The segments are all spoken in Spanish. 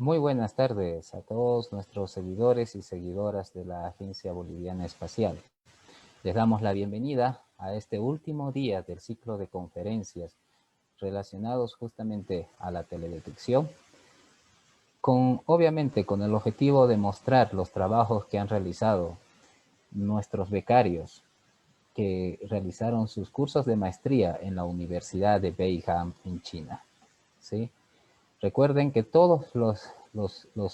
Muy buenas tardes a todos nuestros seguidores y seguidoras de la Agencia Boliviana Espacial. Les damos la bienvenida a este último día del ciclo de conferencias relacionados justamente a la teledetección, obviamente con el objetivo de mostrar los trabajos que han realizado nuestros becarios que realizaron sus cursos de maestría en la Universidad de Beiham en China, ¿sí? Recuerden que todos los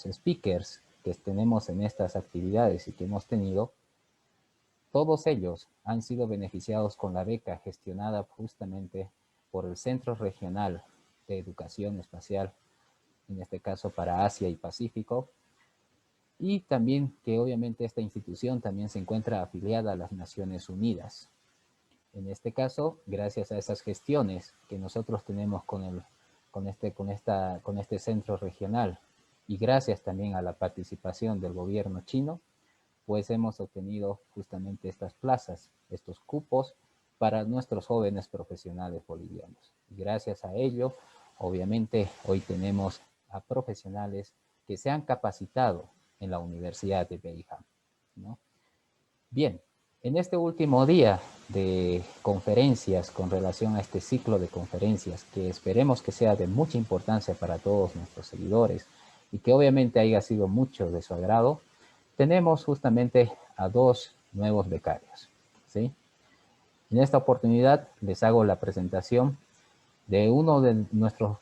speakers que tenemos en estas actividades y que hemos tenido, todos ellos han sido beneficiados con la beca gestionada justamente por el Centro Regional de Educación Espacial, en este caso para Asia y Pacífico, y también que obviamente esta institución también se encuentra afiliada a las Naciones Unidas. En este caso, gracias a esas gestiones que nosotros tenemos con este centro regional y gracias también a la participación del gobierno chino, pues hemos obtenido justamente estas plazas, estos cupos para nuestros jóvenes profesionales bolivianos. Y gracias a ello, obviamente, hoy tenemos a profesionales que se han capacitado en la Universidad de Beijing, ¿no? Bien, en este último día de conferencias con relación a este ciclo de conferencias, que esperemos que sea de mucha importancia para todos nuestros seguidores y que obviamente haya sido mucho de su agrado, tenemos justamente a dos nuevos becarios, ¿sí? En esta oportunidad les hago la presentación de uno de nuestros,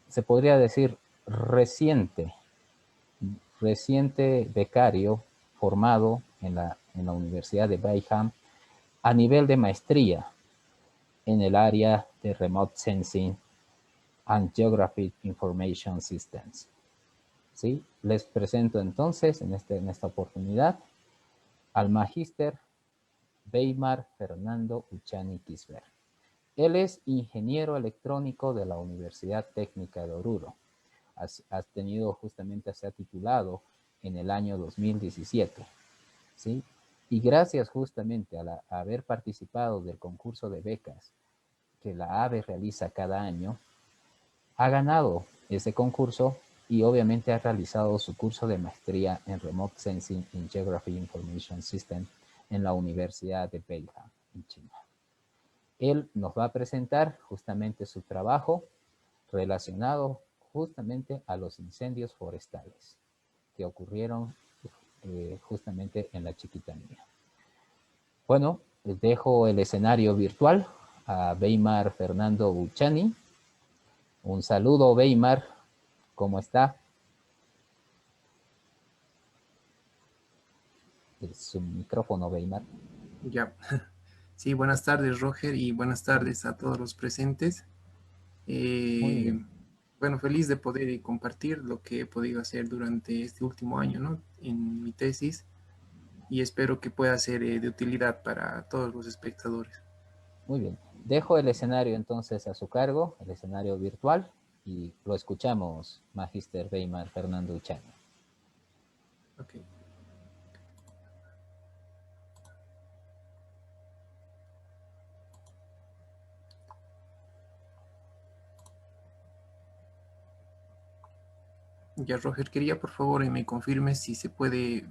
se podría decir, reciente becario formado en la Universidad de Beiham a nivel de maestría en el área de Remote Sensing and Geographic Information Systems. ¿Sí? Les presento entonces en esta oportunidad al magíster Weimar Fernando Uchani Kisber. Él es ingeniero electrónico de la Universidad Técnica de Oruro. Se ha titulado en el año 2017. ¿Sí? Y gracias justamente a haber participado del concurso de becas que la AVE realiza cada año, ha ganado ese concurso y obviamente ha realizado su curso de maestría en Remote Sensing and Geography Information System en la Universidad de Beihang, en China. Él nos va a presentar justamente su trabajo relacionado justamente a los incendios forestales que ocurrieron justamente en la Chiquitanía. Bueno, les dejo el escenario virtual a Weimar Fernando Uchani. Un saludo, Weimar. ¿Cómo está? Es su micrófono, Weimar. Ya, sí, buenas tardes, Roger, y buenas tardes a todos los presentes. Muy Eh, bien. bueno, feliz de poder compartir lo que he podido hacer durante este último año, ¿no? En mi tesis, y espero que pueda ser de utilidad para todos los espectadores. Muy bien. Dejo el escenario entonces a su cargo, el escenario virtual, y lo escuchamos, Magister Weimar Fernando Uchani. Ok. Ya, Roger, quería por favor me confirme si se puede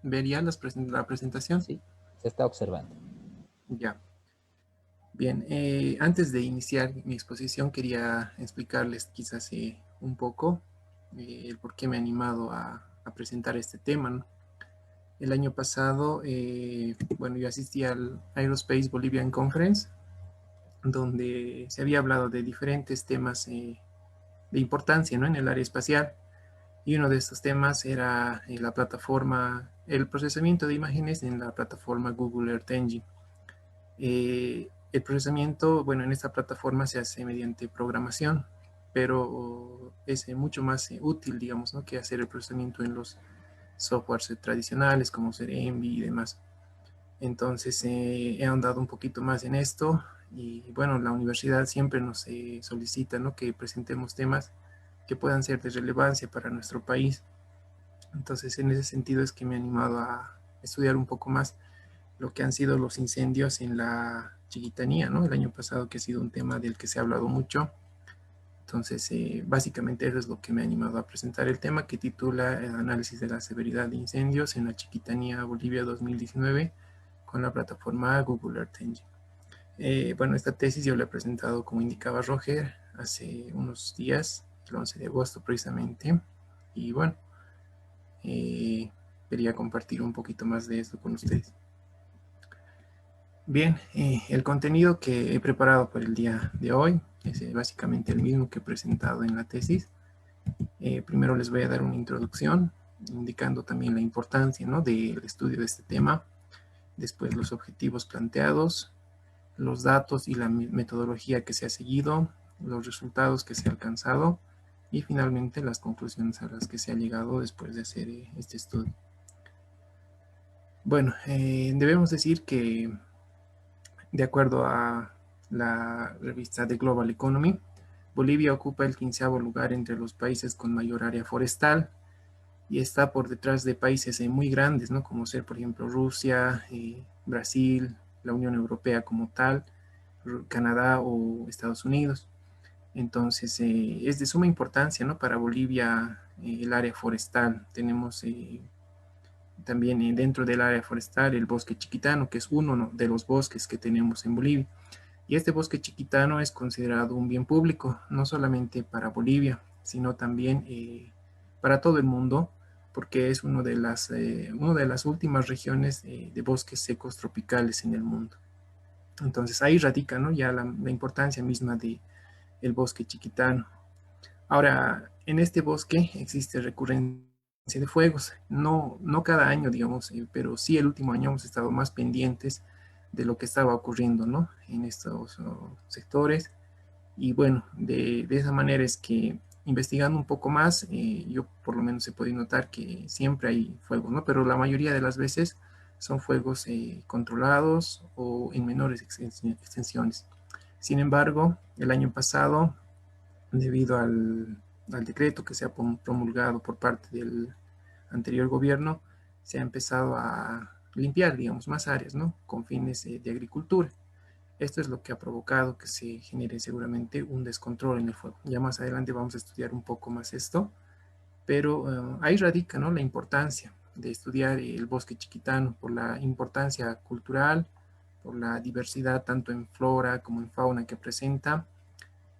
ver ya la presentación. Sí, se está observando. Ya. Bien, antes de iniciar mi exposición quería explicarles quizás un poco el por qué me he animado a presentar este tema, ¿no? El año pasado, bueno, yo asistí al Aerospace Bolivian Conference, donde se había hablado de diferentes temas de importancia, ¿no? En el área espacial. Y uno de estos temas era la plataforma, el procesamiento de imágenes en la plataforma Google Earth Engine. El procesamiento, bueno, en esta plataforma se hace mediante programación, pero es mucho más útil, digamos, ¿no? Que hacer el procesamiento en los softwares tradicionales como ser Envy y demás. Entonces he ahondado un poquito más en esto y bueno, la universidad siempre nos solicita, ¿no? Que presentemos temas que puedan ser de relevancia para nuestro país. Entonces en ese sentido es que me he animado a estudiar un poco más lo que han sido los incendios en la Chiquitanía, ¿no? El año pasado, que ha sido un tema del que se ha hablado mucho. Entonces, básicamente eso es lo que me ha animado a presentar el tema, que titula el análisis de la severidad de incendios en la Chiquitanía, Bolivia 2019, con la plataforma Google Earth Engine. Bueno, esta tesis yo la he presentado, como indicaba Roger, hace unos días, el 11 de agosto precisamente, y bueno, quería compartir un poquito más de esto con ustedes. Bien, el contenido que he preparado para el día de hoy es básicamente el mismo que he presentado en la tesis. Primero les voy a dar una introducción, indicando también la importancia, ¿no?, del estudio de este tema. Después los objetivos planteados, los datos y la metodología que se ha seguido, los resultados que se ha alcanzado y finalmente las conclusiones a las que se ha llegado después de hacer este estudio. Bueno, debemos decir que de acuerdo a la revista The Global Economy, Bolivia ocupa el 15º lugar entre los países con mayor área forestal y está por detrás de países muy grandes, ¿no?, como ser, por ejemplo, Rusia, Brasil, la Unión Europea como tal, Canadá o Estados Unidos. Entonces, es de suma importancia, ¿no?, para Bolivia el área forestal. Tenemos también dentro del área forestal el bosque chiquitano, que es uno de los bosques que tenemos en Bolivia. Y este bosque chiquitano es considerado un bien público, no solamente para Bolivia, sino también para todo el mundo, porque es una de las últimas regiones de bosques secos tropicales en el mundo. Entonces ahí radica, ¿no?, ya la importancia misma del bosque chiquitano. Ahora, en este bosque existe recurrencia de fuegos, no cada año, digamos, pero sí el último año hemos estado más pendientes de lo que estaba ocurriendo, ¿no?, en estos sectores. Y bueno, de esa manera es que investigando un poco más, yo por lo menos he podido notar que siempre hay fuegos, ¿no?, pero la mayoría de las veces son fuegos controlados o en menores extensiones. Sin embargo, el año pasado, debido al decreto que se ha promulgado por parte del anterior gobierno, se ha empezado a limpiar, digamos, más áreas, ¿no?, con fines de agricultura. Esto es lo que ha provocado que se genere seguramente un descontrol en el fuego. Ya más adelante vamos a estudiar un poco más esto, pero ahí radica, ¿no?, la importancia de estudiar el bosque chiquitano, por la importancia cultural, por la diversidad tanto en flora como en fauna que presenta.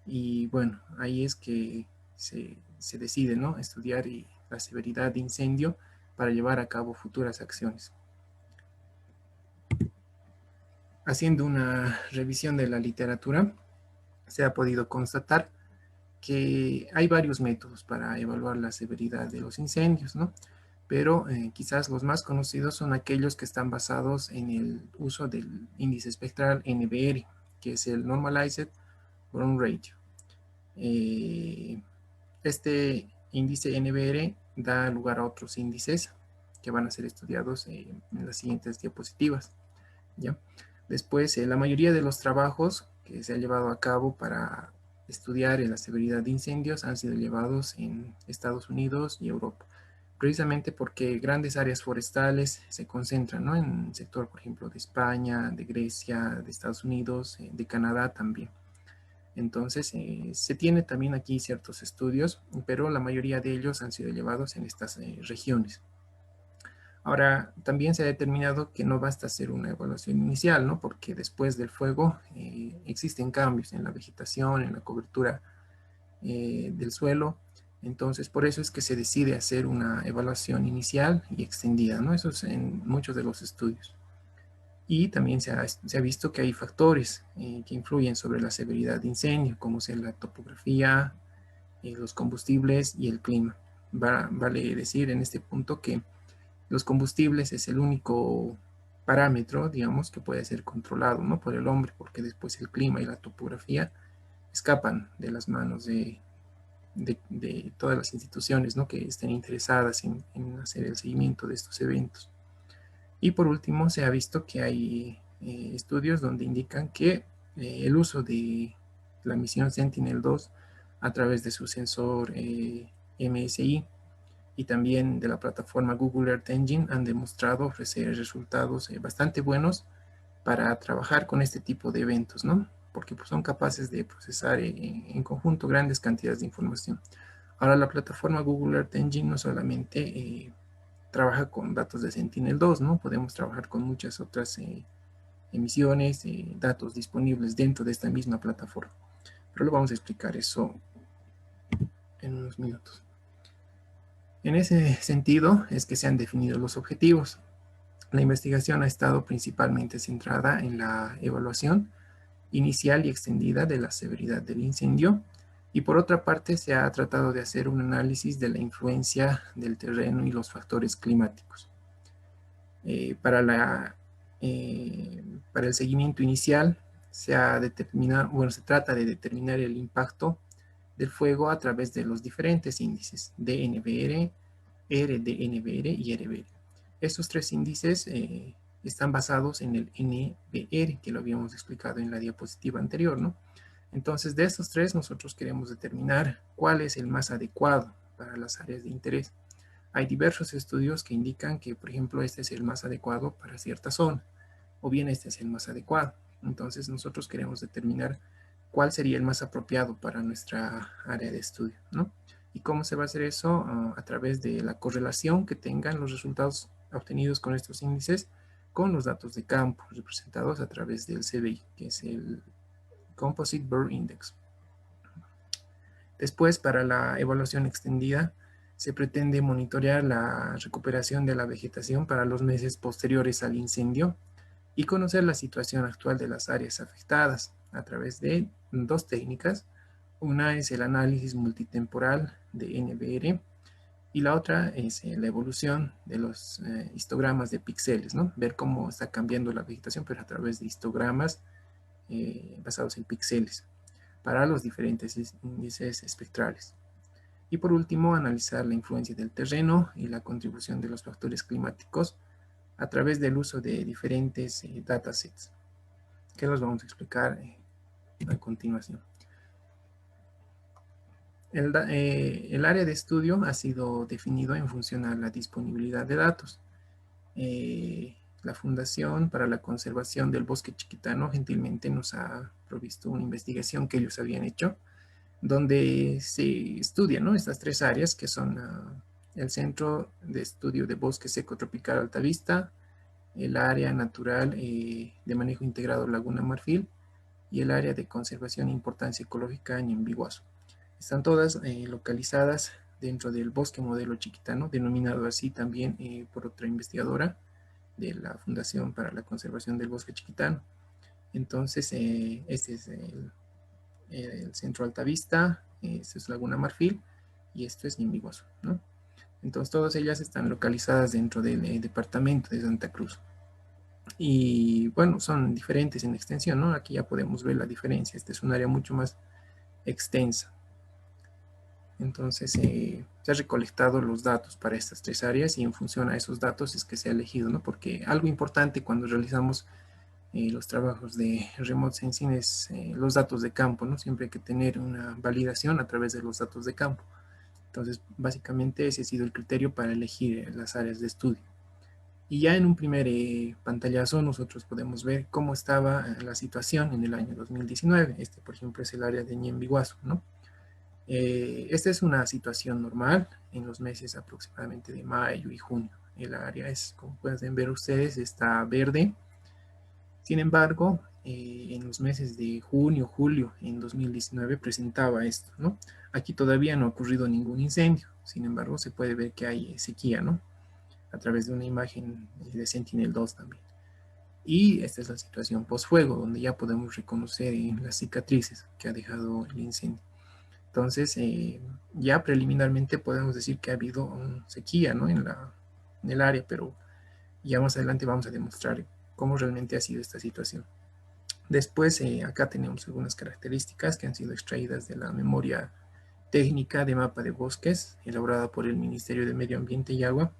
Y bueno, ahí es que se decide, ¿no?, estudiar la severidad de incendio para llevar a cabo futuras acciones. Haciendo una revisión de la literatura, se ha podido constatar que hay varios métodos para evaluar la severidad de los incendios, ¿no? Pero quizás los más conocidos son aquellos que están basados en el uso del índice espectral NBR, que es el Normalized Burn Ratio. Este índice NBR da lugar a otros índices que van a ser estudiados en las siguientes diapositivas, ¿ya? Después, la mayoría de los trabajos que se han llevado a cabo para estudiar la severidad de incendios han sido llevados en Estados Unidos y Europa, precisamente porque grandes áreas forestales se concentran, ¿no?, en el sector, por ejemplo, de España, de Grecia, de Estados Unidos, de Canadá también. Entonces, se tiene también aquí ciertos estudios, pero la mayoría de ellos han sido llevados en estas regiones. Ahora, también se ha determinado que no basta hacer una evaluación inicial, ¿no?, porque después del fuego existen cambios en la vegetación, en la cobertura del suelo. Entonces, por eso es que se decide hacer una evaluación inicial y extendida, ¿no? Eso es en muchos de los estudios. Y también se ha visto que hay factores que influyen sobre la severidad de incendio, como ser la topografía, los combustibles y el clima. Vale decir en este punto que los combustibles es el único parámetro, digamos, que puede ser controlado, ¿no?, por el hombre, porque después el clima y la topografía escapan de las manos de todas las instituciones, ¿no?, que estén interesadas en hacer el seguimiento de estos eventos. Y por último, se ha visto que hay estudios donde indican que el uso de la misión Sentinel-2 a través de su sensor MSI y también de la plataforma Google Earth Engine han demostrado ofrecer resultados bastante buenos para trabajar con este tipo de eventos, ¿no? porque pues, son capaces de procesar en conjunto grandes cantidades de información. Ahora la plataforma Google Earth Engine no solamente trabaja con datos de Sentinel-2, ¿no? Podemos trabajar con muchas otras emisiones, datos disponibles dentro de esta misma plataforma. Pero lo vamos a explicar eso en unos minutos. En ese sentido es que se han definido los objetivos. La investigación ha estado principalmente centrada en la evaluación inicial y extendida de la severidad del incendio, y por otra parte se ha tratado de hacer un análisis de la influencia del terreno y los factores climáticos. Para el seguimiento inicial se trata de determinar el impacto del fuego a través de los diferentes índices DNVR, RDNVR y RBR. Estos tres índices están basados en el NBR, que lo habíamos explicado en la diapositiva anterior, ¿no? Entonces, de estos tres, nosotros queremos determinar cuál es el más adecuado para las áreas de interés. Hay diversos estudios que indican que, por ejemplo, este es el más adecuado para cierta zona, o bien este es el más adecuado. Entonces, nosotros queremos determinar cuál sería el más apropiado para nuestra área de estudio, ¿no? ¿Y cómo se va a hacer eso? A través de la correlación que tengan los resultados obtenidos con estos índices con los datos de campo representados a través del CBI, que es el Composite Burn Index. Después, para la evaluación extendida, se pretende monitorear la recuperación de la vegetación para los meses posteriores al incendio y conocer la situación actual de las áreas afectadas a través de dos técnicas. Una es el análisis multitemporal de NBR y la otra es la evolución de los histogramas de píxeles, ¿no? Ver cómo está cambiando la vegetación, pero a través de histogramas basados en píxeles para los diferentes índices espectrales. Y por último, analizar la influencia del terreno y la contribución de los factores climáticos a través del uso de diferentes datasets, que los vamos a explicar a continuación. El área de estudio ha sido definido en función a la disponibilidad de datos. La Fundación para la Conservación del Bosque Chiquitano gentilmente nos ha provisto una investigación que ellos habían hecho, donde se estudian, ¿no?, estas tres áreas que son el Centro de Estudio de Bosque Seco Tropical Altavista, el área natural de manejo integrado Laguna Marfil y el área de conservación e importancia ecológica Ñembiguazú. Están todas localizadas dentro del bosque modelo chiquitano, denominado así también por otra investigadora de la Fundación para la Conservación del Bosque Chiquitano. Entonces, este es el Centro Altavista, este es Laguna Marfil y esto es Ñembiguazú, ¿no? Entonces, todas ellas están localizadas dentro del departamento de Santa Cruz. Y bueno, son diferentes en extensión, ¿no? Aquí ya podemos ver la diferencia. Este es un área mucho más extensa. Entonces, se han recolectado los datos para estas tres áreas y en función a esos datos es que se ha elegido, ¿no? Porque algo importante cuando realizamos los trabajos de remote sensing es los datos de campo, ¿no? Siempre hay que tener una validación a través de los datos de campo. Entonces, básicamente ese ha sido el criterio para elegir las áreas de estudio. Y ya en un primer pantallazo nosotros podemos ver cómo estaba la situación en el año 2019. Este, por ejemplo, es el área de Ñembiguazú, ¿no? Esta es una situación normal en los meses aproximadamente de mayo y junio. El área es, como pueden ver ustedes, está verde. Sin embargo, en los meses de junio, julio, en 2019 presentaba esto, ¿no? Aquí todavía no ha ocurrido ningún incendio. Sin embargo, se puede ver que hay sequía, ¿no?, a través de una imagen de Sentinel-2 también. Y esta es la situación post-fuego, donde ya podemos reconocer las cicatrices que ha dejado el incendio. Entonces, ya preliminarmente podemos decir que ha habido sequía, ¿no?, en el área, pero ya más adelante vamos a demostrar cómo realmente ha sido esta situación. Después, acá tenemos algunas características que han sido extraídas de la memoria técnica de mapa de bosques, elaborada por el Ministerio de Medio Ambiente y Agua,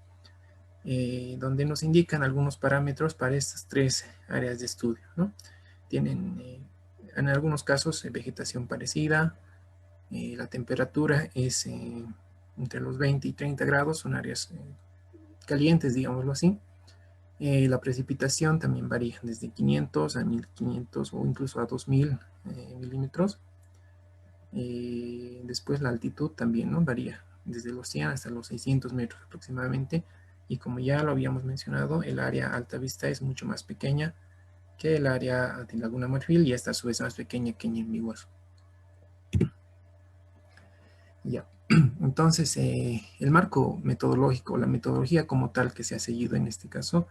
donde nos indican algunos parámetros para estas tres áreas de estudio, ¿no? Tienen, en algunos casos, vegetación parecida, la temperatura es entre los 20 y 30 grados, son áreas calientes, digámoslo así. La precipitación también varía desde 500 a 1500 o incluso a 2000 milímetros. Después la altitud también, ¿no? Varía desde los 100 hasta los 600 metros aproximadamente. Y como ya lo habíamos mencionado, el área Alta Vista es mucho más pequeña que el área de Laguna Marfil y esta a su vez más pequeña que Ñemby Guazú. Ya. Entonces, el marco metodológico, la metodología como tal que se ha seguido en este caso,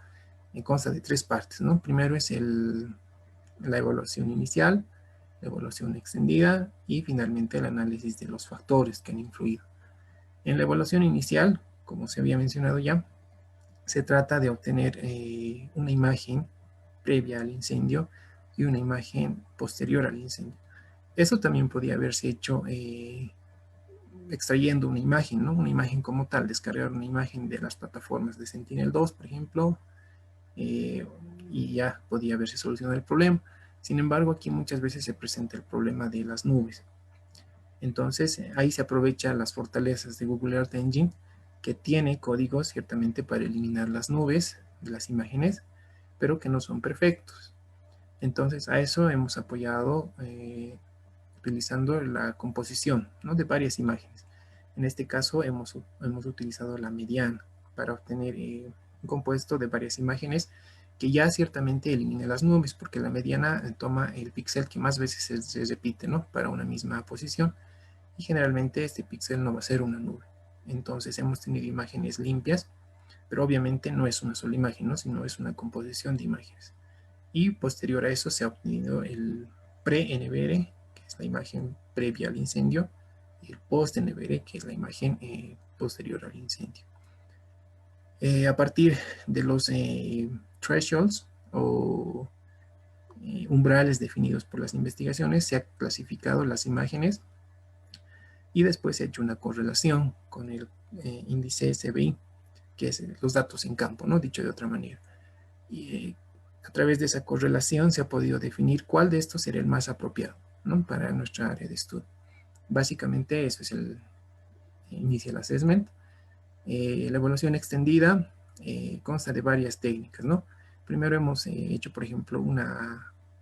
consta de tres partes, ¿no? Primero es la evaluación inicial, la evaluación extendida y finalmente el análisis de los factores que han influido. En la evaluación inicial, como se había mencionado ya, se trata de obtener una imagen previa al incendio y una imagen posterior al incendio. Eso también podía haberse hecho extrayendo una imagen, ¿no? Una imagen como tal, descargar una imagen de las plataformas de Sentinel-2, por ejemplo, y ya podía haberse solucionado el problema. Sin embargo, aquí muchas veces se presenta el problema de las nubes. Entonces, ahí se aprovechan las fortalezas de Google Earth Engine, que tiene códigos ciertamente para eliminar las nubes de las imágenes, pero que no son perfectos. Entonces, a eso hemos apoyado utilizando la composición, ¿no? De varias imágenes. En este caso, hemos utilizado la mediana para obtener un compuesto de varias imágenes que ya ciertamente elimina las nubes, porque la mediana toma el píxel que más veces se repite, ¿no? Para una misma posición, y generalmente este píxel no va a ser una nube. Entonces hemos tenido imágenes limpias, pero obviamente no es una sola imagen, ¿no? Sino es una composición de imágenes. Y posterior a eso se ha obtenido el pre-NVR, que es la imagen previa al incendio, y el post-NVR, que es la imagen posterior al incendio. A partir de los thresholds o umbrales definidos por las investigaciones, se ha clasificado las imágenes y después se ha hecho una correlación con el índice SBI, que es los datos en campo, ¿no? Dicho de otra manera. Y a través de esa correlación se ha podido definir cuál de estos sería el más apropiado, ¿no? Para nuestra área de estudio. Básicamente eso es el Initial Assessment. La evaluación extendida consta de varias técnicas, ¿no? Primero hemos hecho, por ejemplo, un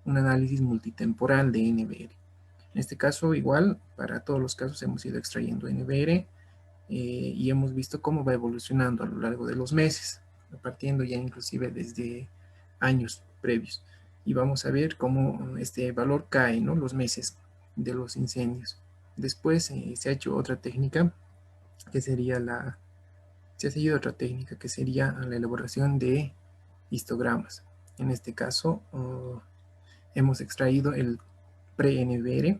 análisis multitemporal de NVR. En este caso, igual, para todos los casos hemos ido extrayendo NVR y hemos visto cómo va evolucionando a lo largo de los meses, partiendo ya inclusive desde años previos. Y vamos a ver cómo este valor cae, ¿no? Los meses de los incendios. Después se ha hecho otra técnica que sería se ha seguido otra técnica que sería la elaboración de histogramas. En este caso, hemos extraído el pre-NVR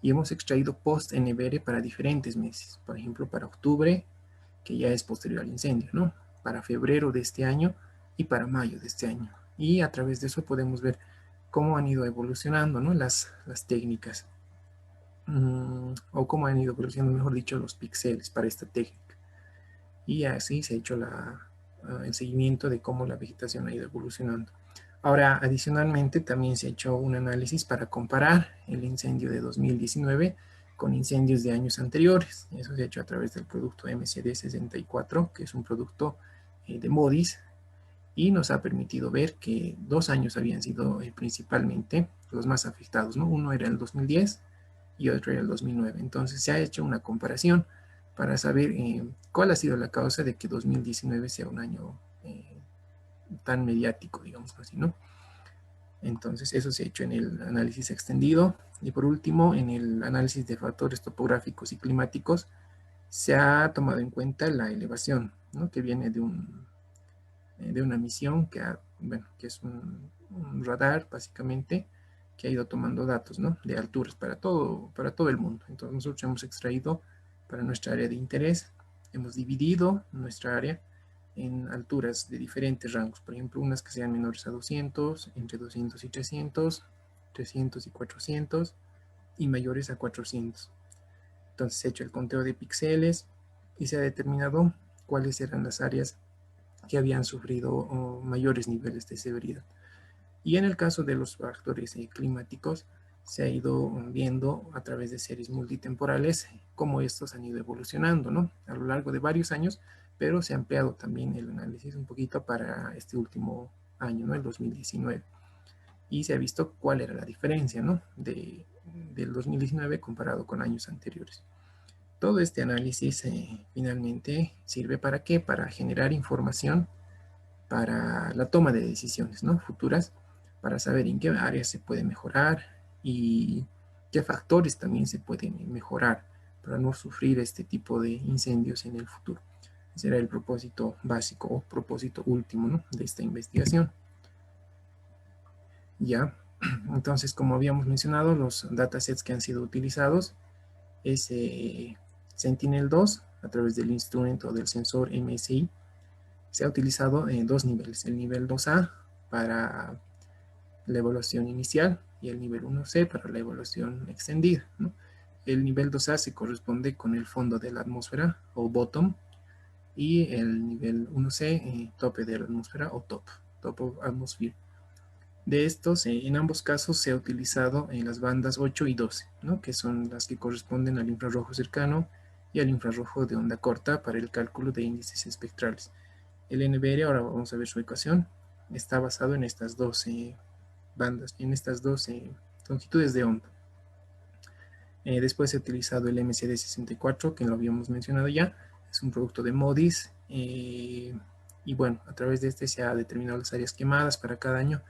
y hemos extraído post-NVR para diferentes meses. Por ejemplo, para octubre, que ya es posterior al incendio, ¿no? Para febrero de este año y para mayo de este año. Y a través de eso podemos ver cómo han ido evolucionando, ¿no? Las técnicas. O cómo han ido evolucionando, mejor dicho, los píxeles para esta técnica. Y así se ha hecho el seguimiento de cómo la vegetación ha ido evolucionando. Ahora, adicionalmente, también se ha hecho un análisis para comparar el incendio de 2019 con incendios de años anteriores. Eso se ha hecho a través del producto MCD64, que es un producto de Modis, y nos ha permitido ver que 2 años habían sido principalmente los más afectados, ¿no? Uno era el 2010 y otro era el 2009. Entonces se ha hecho una comparación para saber cuál ha sido la causa de que 2019 sea un año tan mediático, digamos así, ¿no? Entonces eso se ha hecho en el análisis extendido. Y por último, en el análisis de factores topográficos y climáticos, se ha tomado en cuenta la elevación, ¿no? Que viene de una misión bueno, que es un radar, básicamente, que ha ido tomando datos, ¿no? De alturas para todo el mundo. Entonces nosotros hemos extraído para nuestra área de interés, hemos dividido nuestra área en alturas de diferentes rangos, por ejemplo, unas que sean menores a 200, entre 200 y 300, 300 y 400, y mayores a 400. Entonces se ha hecho el conteo de píxeles y se ha determinado cuáles eran las áreas que habían sufrido mayores niveles de severidad. Y en el caso de los factores climáticos, se ha ido viendo a través de series multitemporales cómo estos han ido evolucionando, ¿no? A lo largo de varios años, pero se ha ampliado también el análisis un poquito para este último año, ¿no? El 2019. Y se ha visto cuál era la diferencia, ¿no? Del 2019 comparado con años anteriores. Todo este análisis finalmente sirve ¿para qué? Para generar información para la toma de decisiones, ¿no? Futuras, para saber en qué áreas se puede mejorar y qué factores también se pueden mejorar para no sufrir este tipo de incendios en el futuro. Ese era el propósito básico o propósito último, ¿no? De esta investigación. Ya, entonces, como habíamos mencionado, los datasets que han sido utilizados es Sentinel-2 a través del instrumento del sensor MSI. Se ha utilizado en dos niveles, el nivel 2A para la evaluación inicial y el nivel 1C para la evaluación extendida, ¿no? El nivel 2A se corresponde con el fondo de la atmósfera o bottom, y el nivel 1C, tope de la atmósfera o top of atmosphere. De estos, en ambos casos se ha utilizado en las bandas 8 y 12, ¿no? Que son las que corresponden al infrarrojo cercano y al infrarrojo de onda corta para el cálculo de índices espectrales. El NBR, ahora vamos a ver su ecuación, está basado en estas 12 bandas, en estas 12 longitudes de onda. Después he utilizado el MCD64, que lo habíamos mencionado ya, es un producto de MODIS, y bueno, a través de este se ha determinado las áreas quemadas para cada año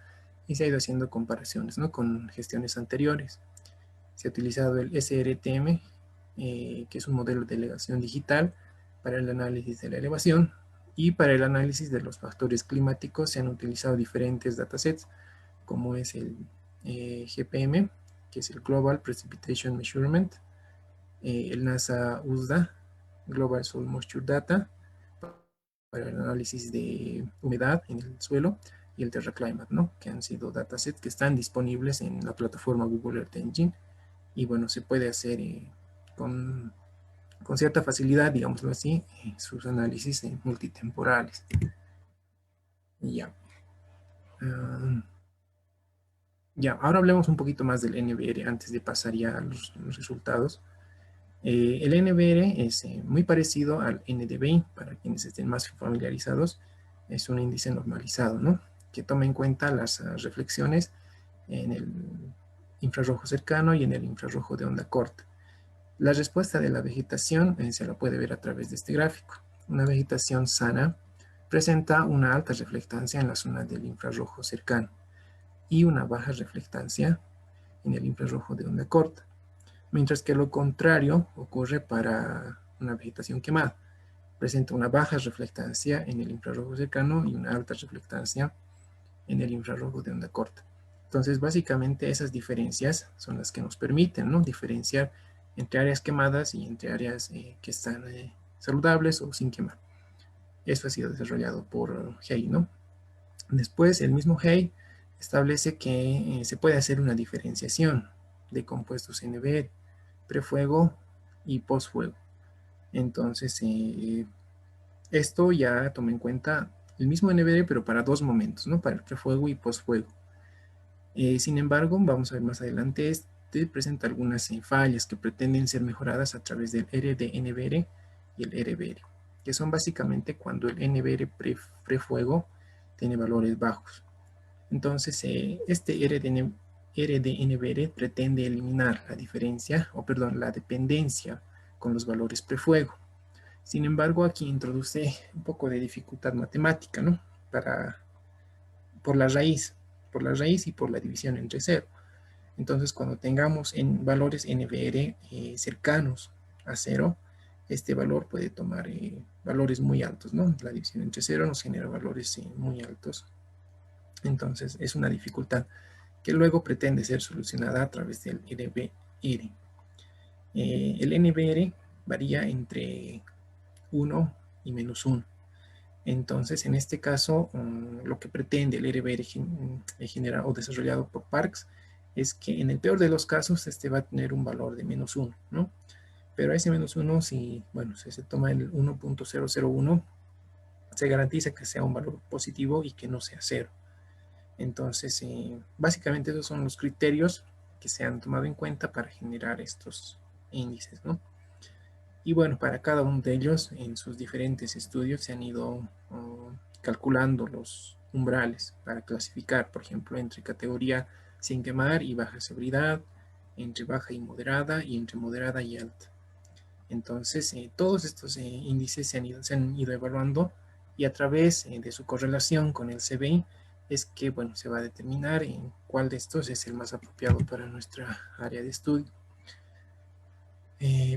y se ha ido haciendo comparaciones, ¿no? Con gestiones anteriores. Se ha utilizado el SRTM, que es un modelo de elevación digital para el análisis de la elevación, y para el análisis de los factores climáticos se han utilizado diferentes datasets, como es el GPM, que es el Global Precipitation Measurement, el NASA USDA, Global Soil Moisture Data, para el análisis de humedad en el suelo, y el TerraClimate, ¿no? Que han sido datasets que están disponibles en la plataforma Google Earth Engine, y bueno, se puede hacer con cierta facilidad, digámoslo así, sus análisis multitemporales. Y ya. Ya, ahora hablemos un poquito más del NBR antes de pasar ya a los resultados. El NBR es muy parecido al NDVI, para quienes estén más familiarizados. Es un índice normalizado, ¿no? Que toma en cuenta las reflexiones en el infrarrojo cercano y en el infrarrojo de onda corta. La respuesta de la vegetación se la puede ver a través de este gráfico. Una vegetación sana presenta una alta reflectancia en la zona del infrarrojo cercano y una baja reflectancia en el infrarrojo de onda corta, mientras que lo contrario ocurre para una vegetación quemada. Presenta una baja reflectancia en el infrarrojo cercano y una alta reflectancia en el infrarrojo de onda corta. Entonces, básicamente esas diferencias son las que nos permiten, ¿no? Diferenciar entre áreas quemadas y entre áreas que están saludables o sin quemar. Eso ha sido desarrollado por Hay, ¿no? Después, el mismo Hay establece que se puede hacer una diferenciación de compuestos NBR, prefuego y posfuego. Entonces, esto ya toma en cuenta el mismo NBR, pero para dos momentos, ¿no? Para el prefuego y posfuego. Sin embargo, vamos a ver más adelante, este presenta algunas fallas que pretenden ser mejoradas a través del RDNBR y el RBR, que son básicamente cuando el NBR prefuego tiene valores bajos. Entonces, este RDNBR pretende eliminar la diferencia, la dependencia con los valores prefuego. Sin embargo, aquí introduce un poco de dificultad matemática, ¿no? Por la raíz y por la división entre cero. Entonces, cuando tengamos en valores NBR cercanos a cero, este valor puede tomar valores muy altos, ¿no? La división entre cero nos genera valores muy altos. Entonces, es una dificultad que luego pretende ser solucionada a través del RBR. El NBR varía entre 1 y menos 1. Entonces, en este caso, lo que pretende el RBR generado o desarrollado por Parkes es que en el peor de los casos, este va a tener un valor de menos 1, ¿no? Pero a ese menos 1, si se toma el 1.001, se garantiza que sea un valor positivo y que no sea 0. Entonces, básicamente esos son los criterios que se han tomado en cuenta para generar estos índices, ¿no? Y bueno, para cada uno de ellos, en sus diferentes estudios se han ido calculando los umbrales para clasificar, por ejemplo, entre categoría sin quemar y baja severidad, entre baja y moderada, y entre moderada y alta. Entonces, todos estos índices se han ido evaluando, y a través de su correlación con el CBI es que, bueno, se va a determinar en cuál de estos es el más apropiado para nuestra área de estudio.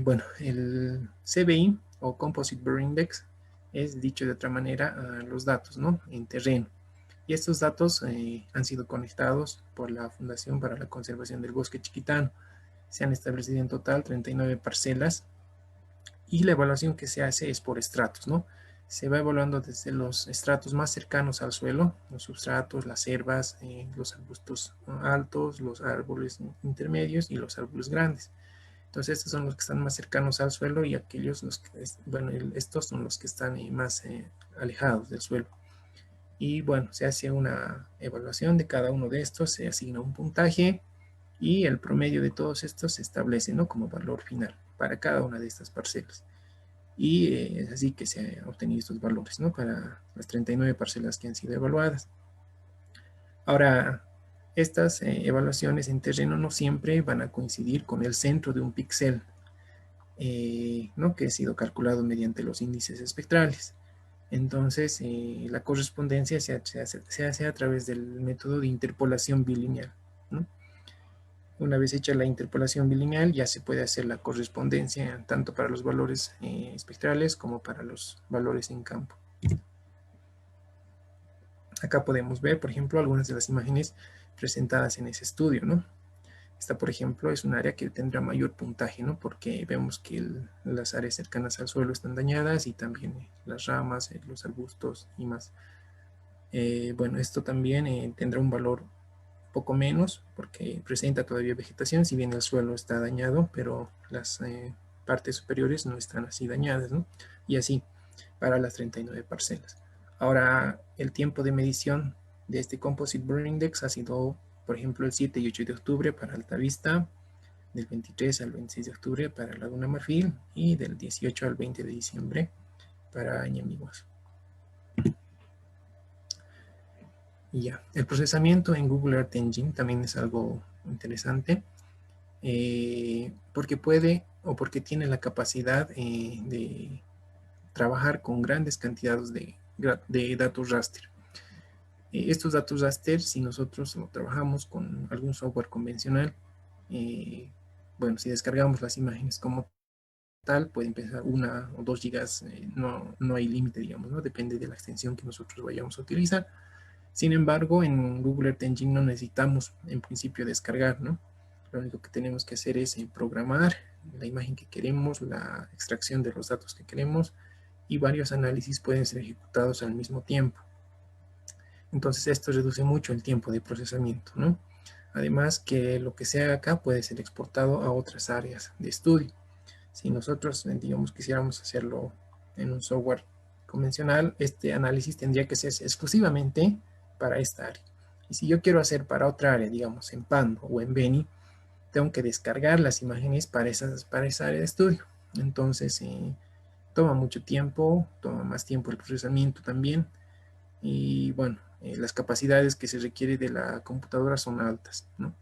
Bueno, el CBI o Composite Burn Index es, dicho de otra manera, los datos, ¿no?, en terreno. Y estos datos han sido conectados por la Fundación para la Conservación del Bosque Chiquitano. Se han establecido en total 39 parcelas, y la evaluación que se hace es por estratos, ¿no? Se va evaluando desde los estratos más cercanos al suelo, los substratos, las hierbas, los arbustos altos, los árboles intermedios y los árboles grandes. Entonces estos son los que están más cercanos al suelo, y aquellos, los que, bueno, estos son los que están más alejados del suelo. Y bueno, se hace una evaluación de cada uno de estos, se asigna un puntaje, y el promedio de todos estos se establece, ¿no?, como valor final para cada una de estas parcelas. Y es así que se han obtenido estos valores, ¿no?, para las 39 parcelas que han sido evaluadas. Ahora, estas evaluaciones en terreno no siempre van a coincidir con el centro de un píxel, ¿no?, que ha sido calculado mediante los índices espectrales. Entonces, la correspondencia se hace a través del método de interpolación bilineal, ¿no? Una vez hecha la interpolación bilineal, ya se puede hacer la correspondencia tanto para los valores espectrales como para los valores en campo. Acá podemos ver, por ejemplo, algunas de las imágenes presentadas en ese estudio, ¿no? Esta, por ejemplo, es un área que tendrá mayor puntaje, ¿no?, porque vemos que las áreas cercanas al suelo están dañadas, y también las ramas, los arbustos y más. Bueno, esto también tendrá un valor poco menos, porque presenta todavía vegetación, si bien el suelo está dañado, pero las partes superiores no están así dañadas, ¿no? Y así para las 39 parcelas. Ahora, el tiempo de medición de este Composite Burn Index ha sido, por ejemplo, el 7 y 8 de octubre para Altavista, del 23 al 26 de octubre para Laguna Marfil, y del 18 al 20 de diciembre para Ñamiguas. Y ya, el procesamiento en Google Earth Engine también es algo interesante, porque puede, o porque tiene la capacidad de trabajar con grandes cantidades de datos raster. Estos datos raster, si nosotros lo trabajamos con algún software convencional, bueno, si descargamos las imágenes como tal, pueden pesar 1 o 2 gigas, no hay límite, digamos, ¿no? Depende de la extensión que nosotros vayamos a utilizar. Sin embargo, en Google Earth Engine no necesitamos en principio descargar, ¿no? Lo único que tenemos que hacer es programar la imagen que queremos, la extracción de los datos que queremos, y varios análisis pueden ser ejecutados al mismo tiempo. Entonces esto reduce mucho el tiempo de procesamiento, ¿no? Además, que lo que se haga acá puede ser exportado a otras áreas de estudio. Si nosotros, digamos, quisiéramos hacerlo en un software convencional, este análisis tendría que ser exclusivamente para esta área. Y si yo quiero hacer para otra área, digamos en Pando o en Beni, tengo que descargar las imágenes para esa área de estudio. Entonces, toma mucho tiempo, toma más tiempo el procesamiento también. Y bueno, las capacidades que se requiere de la computadora son altas, ¿no?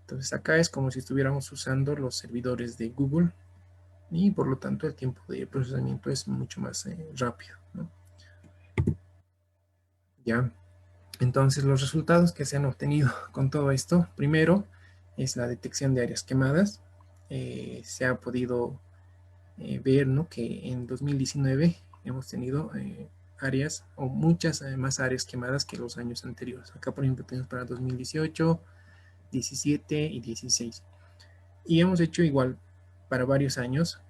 Entonces acá es como si estuviéramos usando los servidores de Google, y por lo tanto el tiempo de procesamiento es mucho más rápido, ¿no? Ya, entonces los resultados que se han obtenido con todo esto, primero es la detección de áreas quemadas. Se ha podido ver, ¿no?, que en 2019 hemos tenido áreas, o muchas más áreas quemadas que los años anteriores. Acá, por ejemplo, tenemos para 2018, 17 y 16. Y hemos hecho igual para varios años.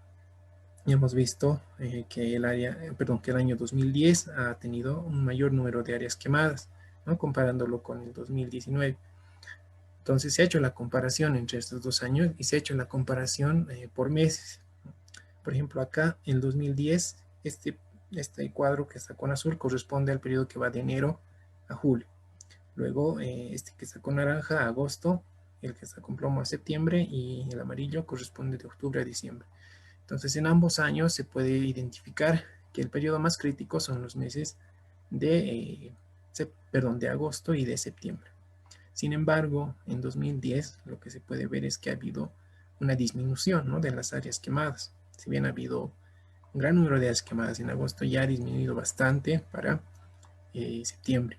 Y hemos visto que que el año 2010 ha tenido un mayor número de áreas quemadas, ¿no?, comparándolo con el 2019. Entonces se ha hecho la comparación entre estos 2 años, y se ha hecho la comparación por meses. Por ejemplo, acá en 2010, este cuadro que está con azul corresponde al periodo que va de enero a julio. Luego, este que está con naranja a agosto, el que está con plomo a septiembre, y el amarillo corresponde de octubre a diciembre. Entonces, en ambos años se puede identificar que el periodo más crítico son los meses de agosto y de septiembre. Sin embargo, en 2010 lo que se puede ver es que ha habido una disminución, ¿no?, de las áreas quemadas. Si bien ha habido un gran número de áreas quemadas en agosto, ya ha disminuido bastante para septiembre.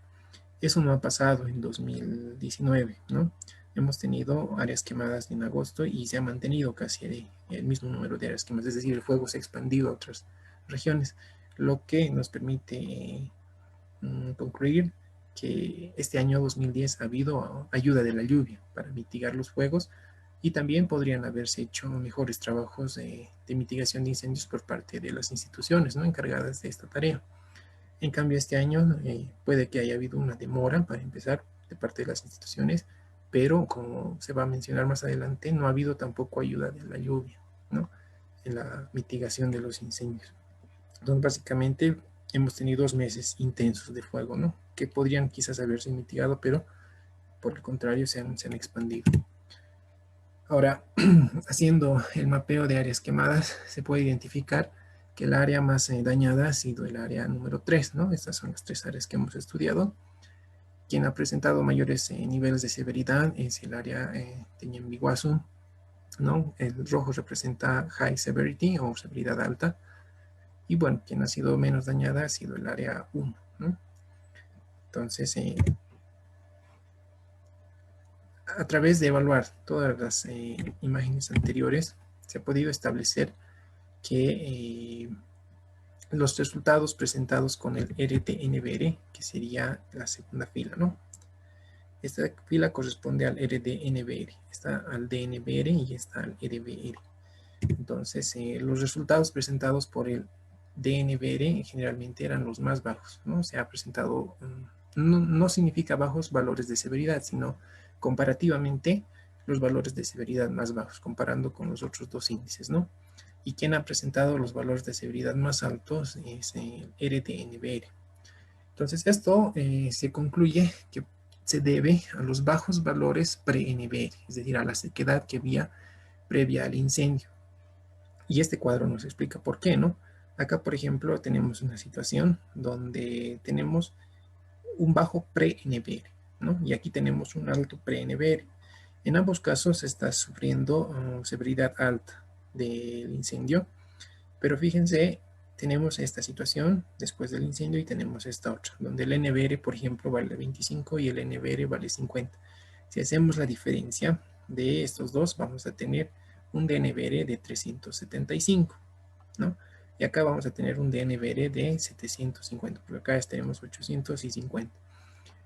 Eso no ha pasado en 2019, ¿no? Hemos tenido áreas quemadas en agosto y se ha mantenido casi el mismo número de áreas quemadas, es decir, el fuego se ha expandido a otras regiones, lo que nos permite concluir que este año 2010 ha habido ayuda de la lluvia para mitigar los fuegos y también podrían haberse hecho mejores trabajos de mitigación de incendios por parte de las instituciones, ¿no?, encargadas de esta tarea. En cambio, este año puede que haya habido una demora para empezar de parte de las instituciones, pero como se va a mencionar más adelante, no ha habido tampoco ayuda de la lluvia, ¿no?, en la mitigación de los incendios. Entonces, básicamente, hemos tenido 2 meses intensos de fuego, ¿no?, que podrían quizás haberse mitigado, pero por el contrario se han expandido. Ahora, haciendo el mapeo de áreas quemadas, se puede identificar que el área más dañada ha sido el área número 3, ¿no? Estas son las 3 áreas que hemos estudiado. Quien ha presentado mayores niveles de severidad es el área de Ñembyguazú, ¿no? El rojo representa high severity o severidad alta. Y bueno, quien ha sido menos dañada ha sido el área 1, ¿no? Entonces, a través de evaluar todas las imágenes anteriores, se ha podido establecer que los resultados presentados con el RDNBR, que sería la segunda fila, ¿no? Esta fila corresponde al RDNBR, está al DNBR y está al RBR. Entonces, los resultados presentados por el DNBR generalmente eran los más bajos, ¿no? Se ha presentado, no significa bajos valores de severidad, sino comparativamente los valores de severidad más bajos, comparando con los otros dos índices, ¿no? Y quien ha presentado los valores de severidad más altos es el RDNBR. Entonces, esto se concluye que se debe a los bajos valores pre-NBR, es decir, a la sequedad que había previa al incendio. Y este cuadro nos explica por qué, ¿no? Acá, por ejemplo, tenemos una situación donde tenemos un bajo pre-NBR, ¿no? Y aquí tenemos un alto pre-NBR. En ambos casos se está sufriendo severidad alta del incendio, pero fíjense, tenemos esta situación después del incendio y tenemos esta otra, donde el NBR, por ejemplo, vale 25 y el NBR vale 50. Si hacemos la diferencia de estos dos, vamos a tener un DNBR de 375, ¿no? Y acá vamos a tener un DNBR de 750, porque acá tenemos 850.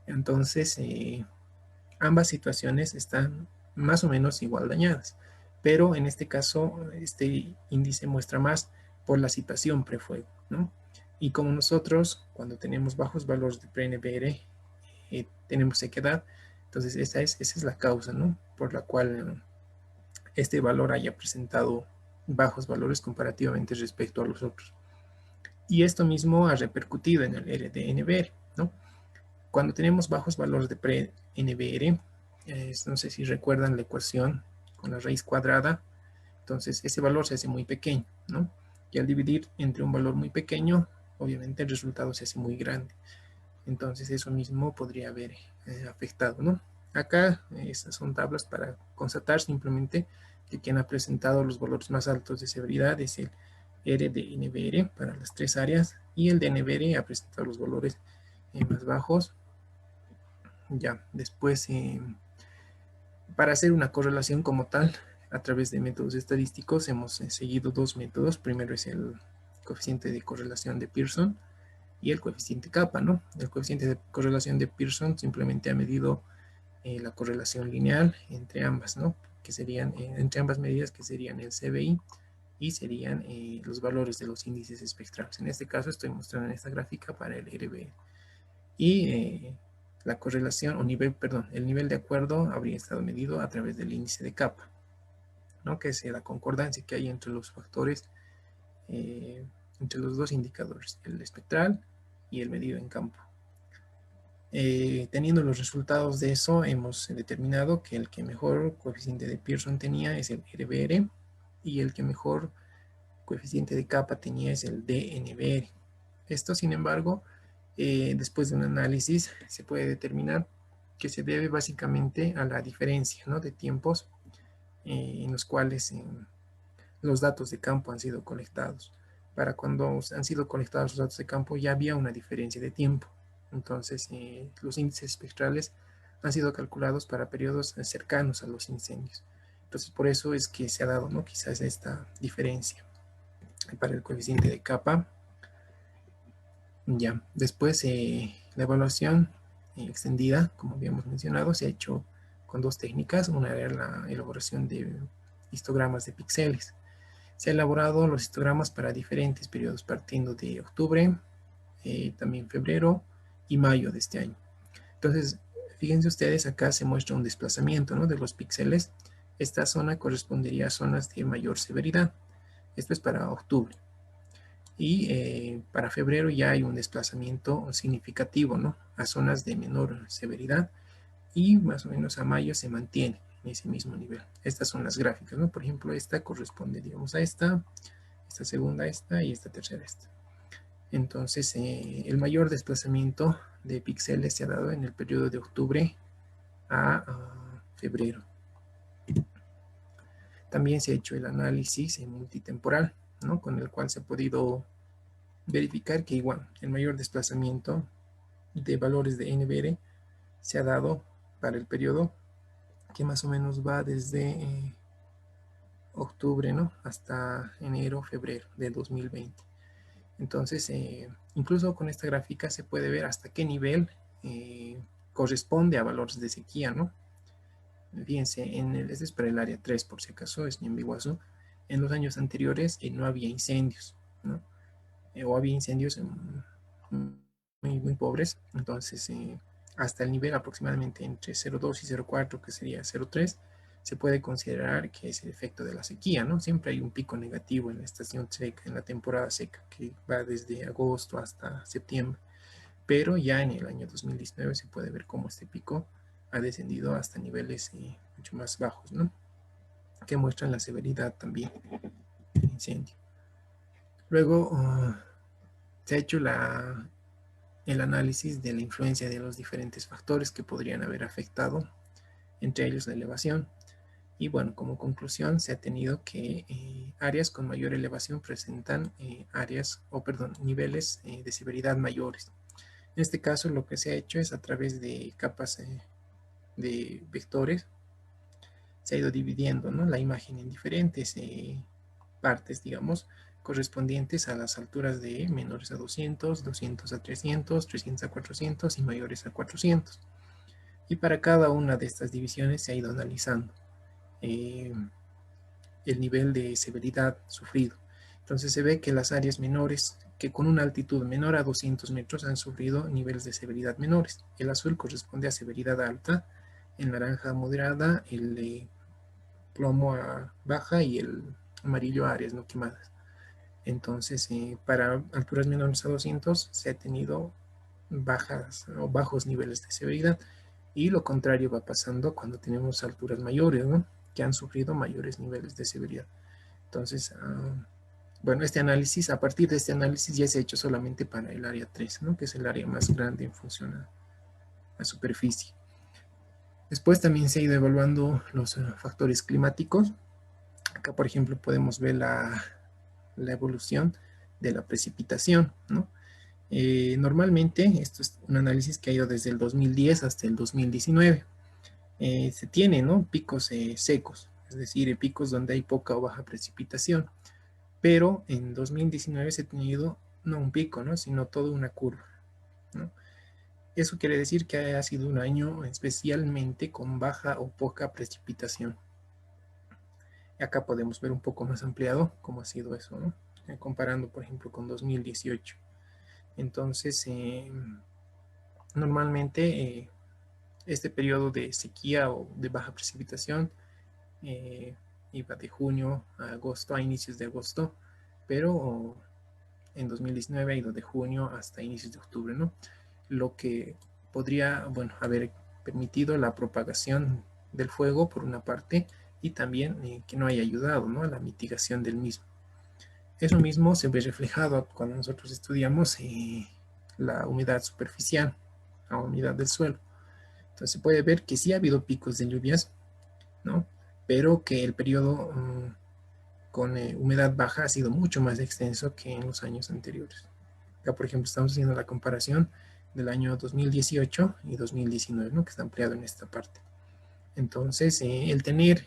Entonces, ambas situaciones están más o menos igual dañadas, pero en este caso, este índice muestra más por la situación prefuego, ¿no? Y como nosotros, cuando tenemos bajos valores de pre-NBR, tenemos sequedad, entonces esa es la causa, ¿no?, por la cual este valor haya presentado bajos valores comparativamente respecto a los otros. Y esto mismo ha repercutido en el RDNBR, ¿no? Cuando tenemos bajos valores de pre-NBR, no sé si recuerdan la ecuación con la raíz cuadrada, entonces ese valor se hace muy pequeño, ¿no? Y al dividir entre un valor muy pequeño, obviamente el resultado se hace muy grande. Entonces eso mismo podría haber afectado, ¿no? Acá estas son tablas para constatar simplemente que quien ha presentado los valores más altos de severidad es el RDNBR para las 3 áreas y el DNBR ha presentado los valores más bajos. Ya, después para hacer una correlación como tal a través de métodos estadísticos hemos seguido 2 métodos. Primero es el coeficiente de correlación de Pearson y el coeficiente kappa, ¿no? El coeficiente de correlación de Pearson simplemente ha medido la correlación lineal entre ambas, ¿no? Que serían, entre ambas medidas, que serían el CBI y serían los valores de los índices espectrales. En este caso estoy mostrando en esta gráfica para el RBR. Y la correlación, o nivel, perdón, el nivel de acuerdo habría estado medido a través del índice de kappa, ¿no?, que es la concordancia que hay entre los factores, entre los dos indicadores, el espectral y el medido en campo. Teniendo los resultados de eso, hemos determinado que el que mejor coeficiente de Pearson tenía es el RBR y el que mejor coeficiente de capa tenía es el DNBR. Esto, sin embargo, después de un análisis se puede determinar que se debe básicamente a la diferencia, ¿no?, de tiempos en los cuales los datos de campo han sido colectados. Para cuando han sido colectados los datos de campo ya había una diferencia de tiempo. Entonces, los índices espectrales han sido calculados para periodos cercanos a los incendios. Entonces, por eso es que se ha dado, ¿no?, quizás esta diferencia para el coeficiente de capa. Ya, después la evaluación extendida, como habíamos mencionado, se ha hecho con dos técnicas. Una era la elaboración de histogramas de píxeles. Se ha elaborado los histogramas para diferentes periodos, partiendo de octubre, también febrero y mayo de este año. Entonces, fíjense ustedes, acá se muestra un desplazamiento, ¿no?, de los píxeles. Esta zona correspondería a zonas de mayor severidad. Esto es para octubre. Y para febrero ya hay un desplazamiento significativo, ¿no?, a zonas de menor severidad, y más o menos a mayo se mantiene en ese mismo nivel. Estas son las gráficas, ¿no? Por ejemplo, esta corresponde, digamos, a esta segunda a esta y esta tercera a esta. Entonces, el mayor desplazamiento de píxeles se ha dado en el periodo de octubre a febrero. También se ha hecho el análisis multitemporal, ¿no?, con el cual se ha podido verificar que igual el mayor desplazamiento de valores de NBR se ha dado para el periodo que más o menos va desde octubre, ¿no?, hasta enero, febrero de 2020. Entonces, incluso con esta gráfica se puede ver hasta qué nivel corresponde a valores de sequía, ¿no? Fíjense, este es para el área 3, por si acaso, es Ñembihuazú. En los años anteriores no había incendios, ¿no? O había incendios muy pobres. Entonces, hasta el nivel aproximadamente entre 0,2 y 0,4, que sería 0,3, se puede considerar que es el efecto de la sequía, ¿no? Siempre hay un pico negativo en la estación seca, en la temporada seca, que va desde agosto hasta septiembre. Pero ya en el año 2019 se puede ver cómo este pico ha descendido hasta niveles mucho más bajos, ¿no?, que muestran la severidad también del incendio. Luego se ha hecho el análisis de la influencia de los diferentes factores que podrían haber afectado, entre ellos la elevación. Y bueno, como conclusión se ha tenido que áreas con mayor elevación presentan niveles de severidad mayores. En este caso lo que se ha hecho es a través de capas de vectores, se ha ido dividiendo, ¿no?, la imagen en diferentes partes, digamos, correspondientes a las alturas de menores a 200, 200 a 300, 300 a 400 y mayores a 400. Y para cada una de estas divisiones se ha ido analizando el nivel de severidad sufrido. Entonces se ve que las áreas menores, que con una altitud menor a 200 metros han sufrido niveles de severidad menores. El azul corresponde a severidad alta, el naranja moderada, el plomo a baja y el amarillo a áreas no quemadas. Entonces, para alturas menores a 200 se ha tenido bajas o bajos niveles de severidad, y lo contrario va pasando cuando tenemos alturas mayores, ¿no?, que han sufrido mayores niveles de severidad. Entonces, bueno, a partir de este análisis ya se ha hecho solamente para el área 3, ¿no?, que es el área más grande en función a la superficie. Después también se ha ido evaluando los factores climáticos. Acá, por ejemplo, podemos ver la evolución de la precipitación, ¿no? Normalmente, esto es un análisis que ha ido desde el 2010 hasta el 2019. Se tiene, ¿no?, picos secos, es decir, picos donde hay poca o baja precipitación. Pero en 2019 se ha tenido no un pico, ¿no?, sino toda una curva, ¿no? Eso quiere decir que ha sido un año especialmente con baja o poca precipitación. Acá podemos ver un poco más ampliado cómo ha sido eso, ¿no?, comparando, por ejemplo, con 2018. Entonces, normalmente este periodo de sequía o de baja precipitación iba de junio a agosto, a inicios de agosto, pero en 2019 ha ido de junio hasta inicios de octubre, ¿no? Lo que podría, bueno, haber permitido la propagación del fuego por una parte, y también que no haya ayudado, ¿no?, a la mitigación del mismo. Eso mismo se ve reflejado cuando nosotros estudiamos la humedad superficial, la humedad del suelo. Entonces se puede ver que sí ha habido picos de lluvias, ¿no? Pero que el periodo con humedad baja ha sido mucho más extenso que en los años anteriores. Acá, por ejemplo, estamos haciendo la comparación del año 2018 y 2019, ¿no? Que está ampliado en esta parte. Entonces, el tener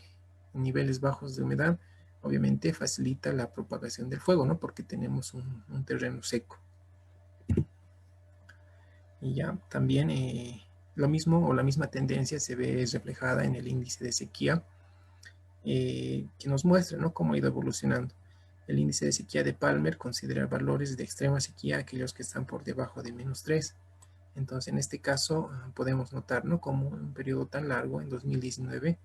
niveles bajos de humedad obviamente facilita la propagación del fuego, ¿no? Porque tenemos un terreno seco. Y ya también lo mismo o la misma tendencia se ve reflejada en el índice de sequía, que nos muestra, ¿no?, cómo ha ido evolucionando. El índice de sequía de Palmer considera valores de extrema sequía aquellos que están por debajo de -3. Entonces, en este caso, podemos notar, ¿no?, cómo un periodo tan largo, en 2019,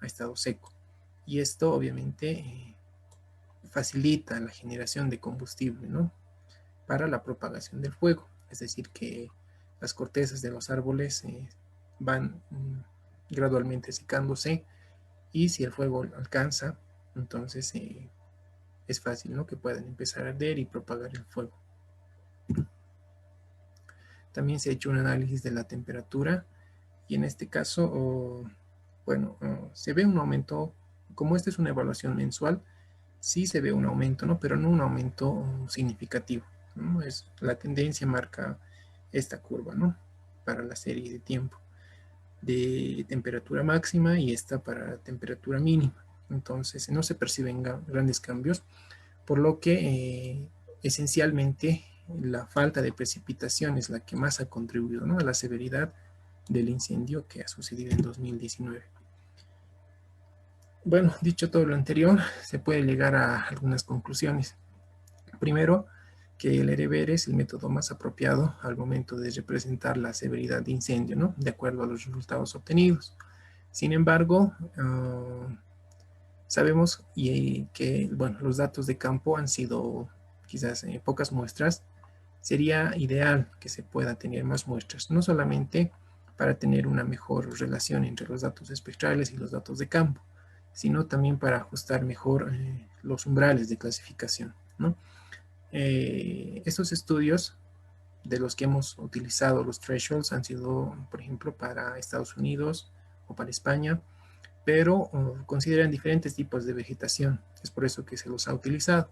ha estado seco. Y esto, obviamente, facilita la generación de combustible, ¿no?, para la propagación del fuego. Es decir, que las cortezas de los árboles van gradualmente secándose, y si el fuego alcanza, entonces es fácil, ¿no?, que puedan empezar a arder y propagar el fuego. También se ha hecho un análisis de la temperatura, y en este caso, bueno, se ve un aumento. Como esta es una evaluación mensual, sí se ve un aumento, ¿no?, pero no un aumento significativo, ¿no? La tendencia marca esta curva, ¿no?, para la serie de tiempo de temperatura máxima, y esta para temperatura mínima. Entonces no se perciben grandes cambios, por lo que esencialmente la falta de precipitación es la que más ha contribuido, ¿no?, a la severidad del incendio que ha sucedido en 2019. Bueno, dicho todo lo anterior, se puede llegar a algunas conclusiones. Primero, que el EREBER es el método más apropiado al momento de representar la severidad de incendio, ¿no?, de acuerdo a los resultados obtenidos. Sin embargo, sabemos que, bueno, los datos de campo han sido quizás pocas muestras. Sería ideal que se pueda tener más muestras, no solamente para tener una mejor relación entre los datos espectrales y los datos de campo, sino también para ajustar mejor los umbrales de clasificación, ¿no? Estos estudios de los que hemos utilizado los thresholds han sido, por ejemplo, para Estados Unidos o para España, pero consideran diferentes tipos de vegetación. Es por eso que se los ha utilizado,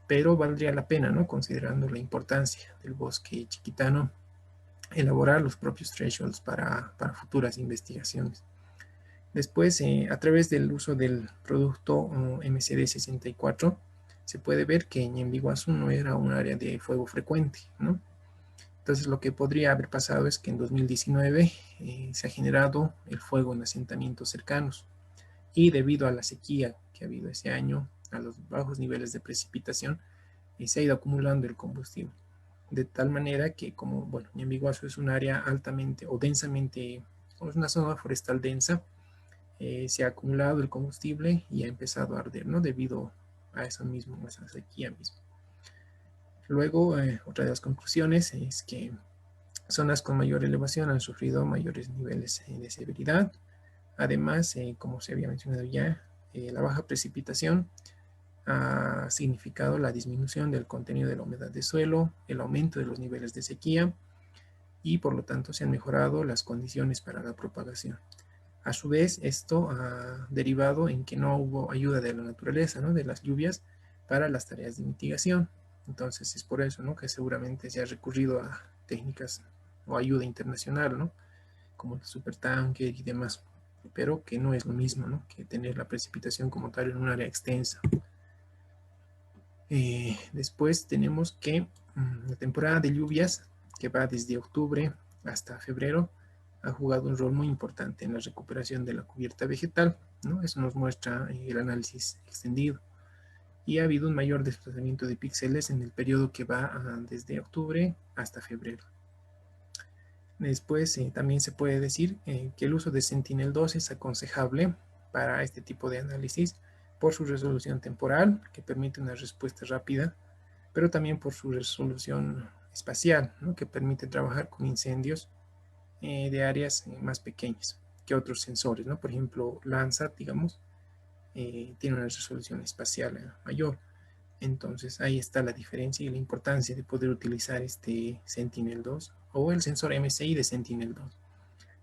pero valdría la pena, ¿no?, considerando la importancia del bosque chiquitano, elaborar los propios thresholds para futuras investigaciones. Después, a través del uso del producto MCD64, se puede ver que Ñemby-Guazú no era un área de fuego frecuente, ¿no? Entonces, lo que podría haber pasado es que en 2019 se ha generado el fuego en asentamientos cercanos, y debido a la sequía que ha habido ese año, a los bajos niveles de precipitación, se ha ido acumulando el combustible. De tal manera que, como, bueno, Ñemby-Guazú es un área altamente o densamente, es una zona forestal densa, se ha acumulado el combustible y ha empezado a arder, ¿no?, debido a eso mismo, a esa sequía misma. Luego, otra de las conclusiones es que zonas con mayor elevación han sufrido mayores niveles de severidad. Además, como se había mencionado ya, la baja precipitación ha significado la disminución del contenido de la humedad de suelo, el aumento de los niveles de sequía, y por lo tanto se han mejorado las condiciones para la propagación. A su vez, esto ha derivado en que no hubo ayuda de la naturaleza, ¿no?, de las lluvias, para las tareas de mitigación. Entonces es por eso, ¿no?, que seguramente se ha recurrido a técnicas o ayuda internacional, ¿no?, como el supertanker y demás, pero que no es lo mismo, ¿no?, que tener la precipitación como tal en un área extensa. Después tenemos que la temporada de lluvias, que va desde octubre hasta febrero, ha jugado un rol muy importante en la recuperación de la cubierta vegetal, ¿no? Eso nos muestra el análisis extendido. Y ha habido un mayor desplazamiento de píxeles en el periodo que va desde octubre hasta febrero. Después también se puede decir que el uso de Sentinel-2 es aconsejable para este tipo de análisis por su resolución temporal, que permite una respuesta rápida, pero también por su resolución espacial, ¿no?, que permite trabajar con incendios de áreas más pequeñas que otros sensores, ¿no? Por ejemplo, Landsat, digamos, tiene una resolución espacial mayor. Entonces ahí está la diferencia y la importancia de poder utilizar este Sentinel-2 o el sensor MSI de Sentinel-2.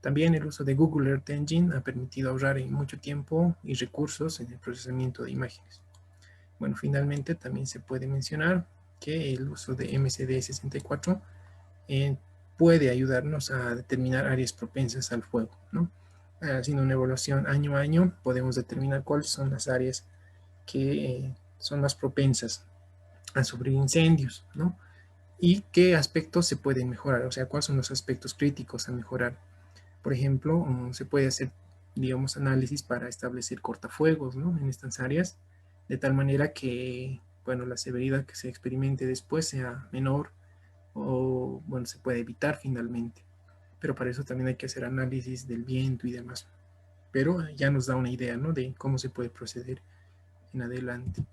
También el uso de Google Earth Engine ha permitido ahorrar en mucho tiempo y recursos en el procesamiento de imágenes. Bueno, finalmente también se puede mencionar que el uso de MCD64 puede ayudarnos a determinar áreas propensas al fuego, ¿no? Haciendo una evaluación año a año, podemos determinar cuáles son las áreas que son más propensas a sufrir incendios, ¿no? Y qué aspectos se pueden mejorar, o sea, cuáles son los aspectos críticos a mejorar. Por ejemplo, se puede hacer, digamos, análisis para establecer cortafuegos, ¿no? En estas áreas, de tal manera que, bueno, la severidad que se experimente después sea menor o, bueno, se puede evitar finalmente. Pero para eso también hay que hacer análisis del viento y demás. Pero ya nos da una idea, ¿no? De cómo se puede proceder en adelante.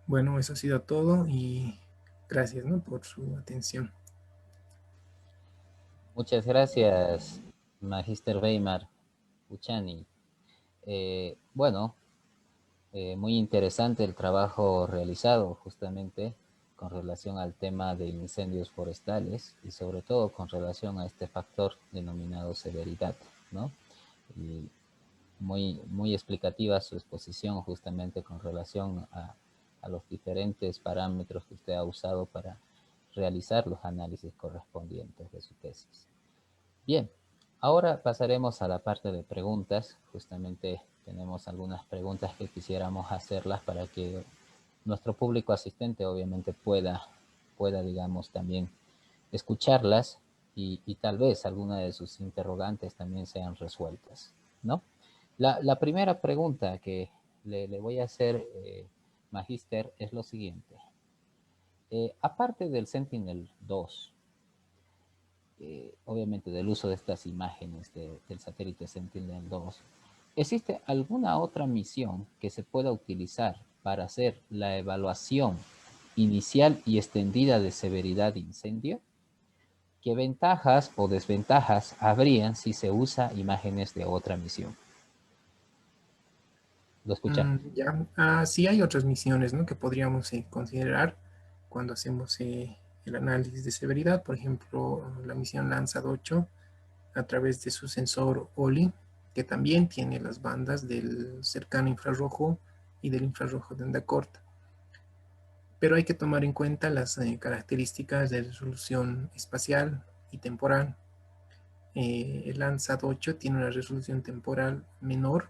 Bueno, eso ha sido todo y gracias, ¿no? Por su atención. Muchas gracias, Magister Weimar Uchani. Bueno, muy interesante el trabajo realizado justamente con relación al tema de incendios forestales y sobre todo con relación a este factor denominado severidad, ¿no? Y muy explicativa su exposición justamente con relación a los diferentes parámetros que usted ha usado para realizar los análisis correspondientes de su tesis. Bien, ahora pasaremos a la parte de preguntas. Justamente tenemos algunas preguntas que quisiéramos hacerlas para que nuestro público asistente obviamente pueda digamos, también escucharlas y tal vez alguna de sus interrogantes también sean resueltas, ¿no? La primera pregunta que le voy a hacer, Magister, es lo siguiente. Aparte del Sentinel-2, obviamente del uso de estas imágenes del satélite Sentinel-2, ¿existe alguna otra misión que se pueda utilizar para hacer la evaluación inicial y extendida de severidad de incendio? ¿Qué ventajas o desventajas habrían si se usa imágenes de otra misión? Lo escuchamos. Ya, sí hay otras misiones, ¿no? Que podríamos considerar cuando hacemos el análisis de severidad. Por ejemplo, la misión Landsat 8 a través de su sensor OLI, que también tiene las bandas del cercano infrarrojo y del infrarrojo de onda corta. Pero hay que tomar en cuenta las características de resolución espacial y temporal. El Landsat 8 tiene una resolución temporal menor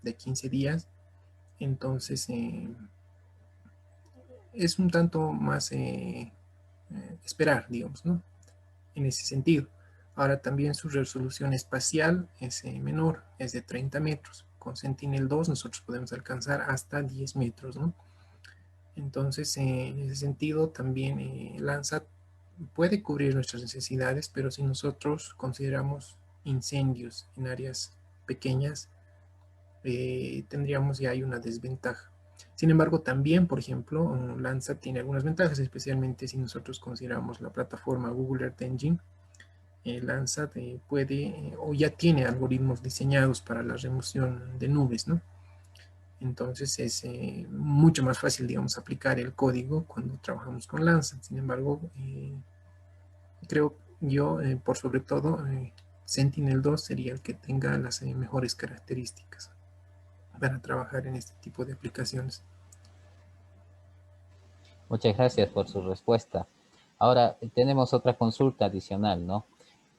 de 15 días, entonces es un tanto más esperar, digamos, ¿no? En ese sentido. Ahora también su resolución espacial es menor, es de 30 metros. Con Sentinel-2 nosotros podemos alcanzar hasta 10 metros, ¿no? Entonces, en ese sentido, también Landsat puede cubrir nuestras necesidades, pero si nosotros consideramos incendios en áreas pequeñas, tendríamos ya ahí una desventaja. Sin embargo, también, por ejemplo, Landsat tiene algunas ventajas, especialmente si nosotros consideramos la plataforma Google Earth Engine. Landsat puede o ya tiene algoritmos diseñados para la remoción de nubes, ¿no? Entonces es mucho más fácil, digamos, aplicar el código cuando trabajamos con Landsat. Sin embargo, creo yo, por sobre todo, Sentinel-2 sería el que tenga las mejores características para trabajar en este tipo de aplicaciones. Muchas gracias por su respuesta. Ahora tenemos otra consulta adicional, ¿no?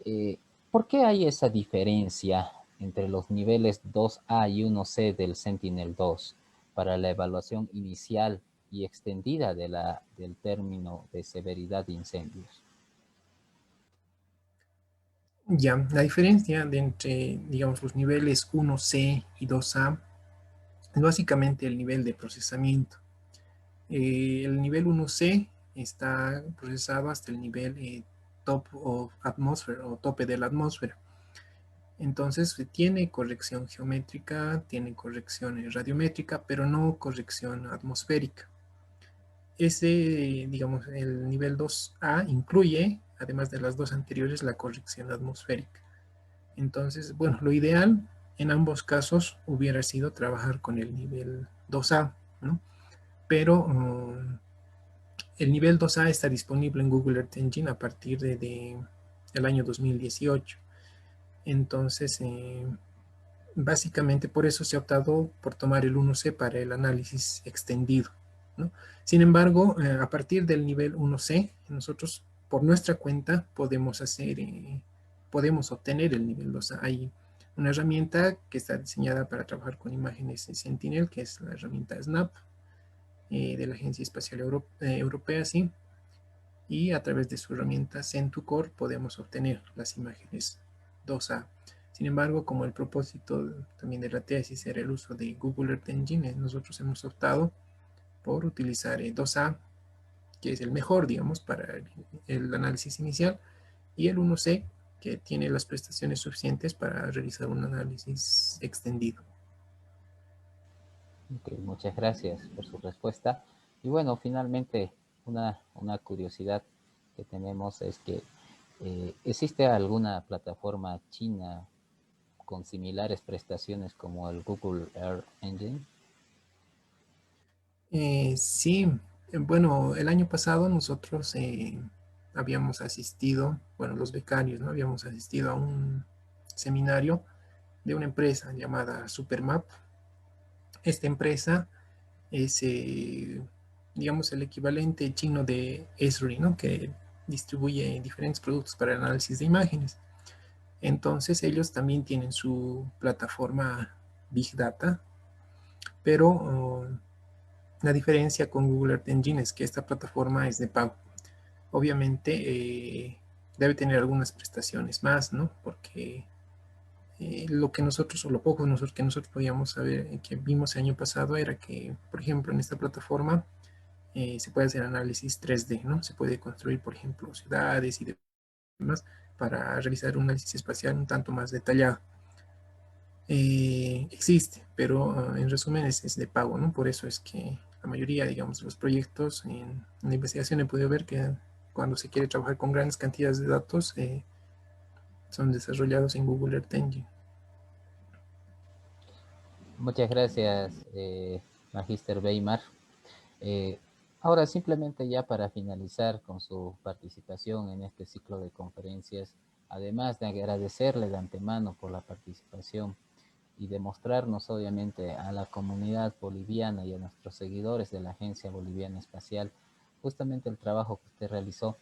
Eh, ¿Por qué hay esa diferencia entre los niveles 2A y 1C del Sentinel-2 para la evaluación inicial y extendida del término de severidad de incendios? Ya, la diferencia de entre, digamos, los niveles 1C y 2A es básicamente el nivel de procesamiento. El nivel 1C está procesado hasta el nivel top of atmosphere o tope de la atmósfera. Entonces tiene corrección geométrica, tiene corrección radiométrica, pero no corrección atmosférica. Ese, digamos, el nivel 2A incluye, además de las dos anteriores, la corrección atmosférica. Entonces, bueno, lo ideal en ambos casos hubiera sido trabajar con el nivel 2A, ¿no? pero el nivel 2A está disponible en Google Earth Engine a partir del año 2018. Entonces, básicamente por eso se ha optado por tomar el 1C para el análisis extendido, ¿no? Sin embargo, a partir del nivel 1C, nosotros por nuestra cuenta podemos obtener el nivel 2A. Hay una herramienta que está diseñada para trabajar con imágenes Sentinel, que es la herramienta SNAP de la Agencia Espacial Europea, sí, y a través de su herramienta Centucore podemos obtener las imágenes 2A. Sin embargo, como el propósito también de la tesis era el uso de Google Earth Engine, nosotros hemos optado por utilizar 2A, que es el mejor, digamos, para el análisis inicial, y el 1C, que tiene las prestaciones suficientes para realizar un análisis extendido. Ok, muchas gracias por su respuesta. Y bueno, finalmente, una curiosidad que tenemos es que ¿existe alguna plataforma china con similares prestaciones como el Google Earth Engine? Sí, bueno, el año pasado nosotros habíamos asistido, bueno, los becarios, ¿no? Habíamos asistido a un seminario de una empresa llamada Supermap. Esta empresa es, digamos, el equivalente chino de Esri, ¿no? Que distribuye diferentes productos para el análisis de imágenes. Entonces ellos también tienen su plataforma Big Data, pero la diferencia con Google Earth Engine es que esta plataforma es de pago. Obviamente debe tener algunas prestaciones más, ¿no? Porque lo que nosotros, o lo poco que nosotros podíamos saber, que vimos el año pasado, era que, por ejemplo, en esta plataforma se puede hacer análisis 3D, ¿no? Se puede construir, por ejemplo, ciudades y demás para realizar un análisis espacial un tanto más detallado. Existe, pero en resumen es de pago, ¿no? Por eso es que la mayoría, digamos, de los proyectos en la investigación he podido ver que cuando se quiere trabajar con grandes cantidades de datos son desarrollados en Google Earth Engine. Muchas gracias, Magister Weimar. Eh, Ahora, simplemente ya para finalizar con su participación en este ciclo de conferencias, además de agradecerle de antemano por la participación y demostrarnos obviamente a la comunidad boliviana y a nuestros seguidores de la Agencia Boliviana Espacial justamente el trabajo que usted realizó,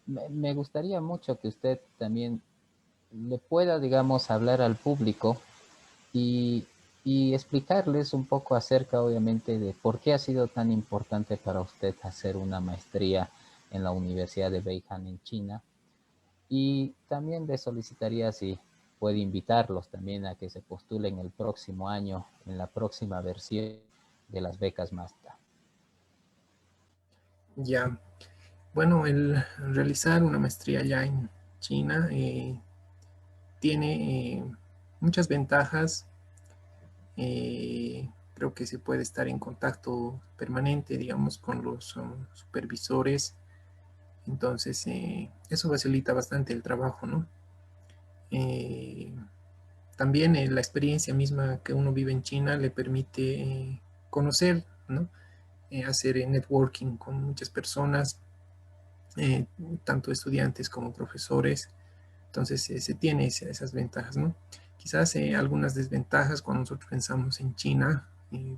me gustaría mucho que usted también le pueda, digamos, hablar al público y, y explicarles un poco acerca, obviamente, de por qué ha sido tan importante para usted hacer una maestría en la Universidad de Beijing en China. Y también le solicitaría si puede invitarlos también a que se postulen el próximo año en la próxima versión de las becas MASTA. Ya, bueno, el realizar una maestría ya en China tiene muchas ventajas. Creo que se puede estar en contacto permanente, digamos, con los supervisores. Entonces, eso facilita bastante el trabajo, ¿no? Eh, También la experiencia misma que uno vive en China le permite conocer, ¿no? Hacer networking con muchas personas, eh, tanto estudiantes como profesores. Entonces se tiene esas ventajas, ¿no? Quizás algunas desventajas cuando nosotros pensamos en China,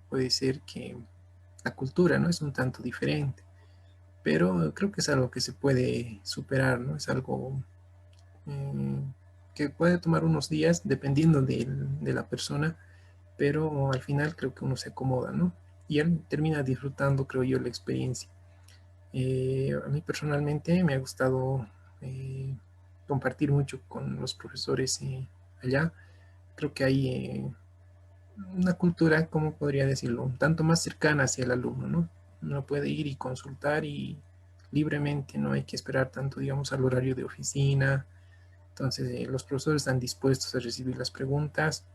puede ser que la cultura, ¿no? Es un tanto diferente, pero creo que es algo que se puede superar, ¿no? Es algo eh, que puede tomar unos días dependiendo de la persona, pero al final creo que uno se acomoda, ¿no? Y él termina disfrutando, creo yo, la experiencia. A mí personalmente me ha gustado compartir mucho con los profesores allá. Creo que hay una cultura, ¿cómo podría decirlo? Un tanto más cercana hacia el alumno, ¿no? Uno puede ir y consultar y libremente, no hay que esperar tanto, digamos, al horario de oficina. Entonces, los profesores están dispuestos a recibir las preguntas.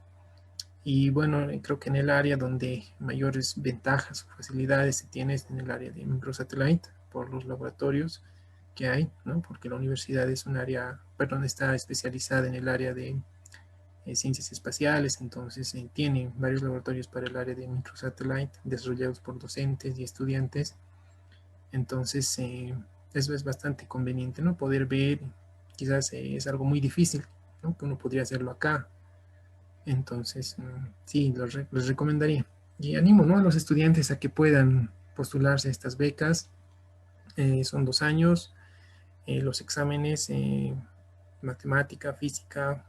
Y bueno, creo que en el área donde mayores ventajas o facilidades se tiene es en el área de microsatellite, por los laboratorios que hay, ¿no? Porque la universidad es un área, perdón, está especializada en el área de ciencias espaciales, entonces tiene varios laboratorios para el área de microsatellite desarrollados por docentes y estudiantes. Entonces, eso es bastante conveniente, ¿no? Poder ver, quizás es algo muy difícil, ¿no? Que uno podría hacerlo acá. Entonces, sí, los recomendaría. Y animo, ¿no?, a los estudiantes a que puedan postularse a estas becas. Son 2 años, los exámenes, matemática, física,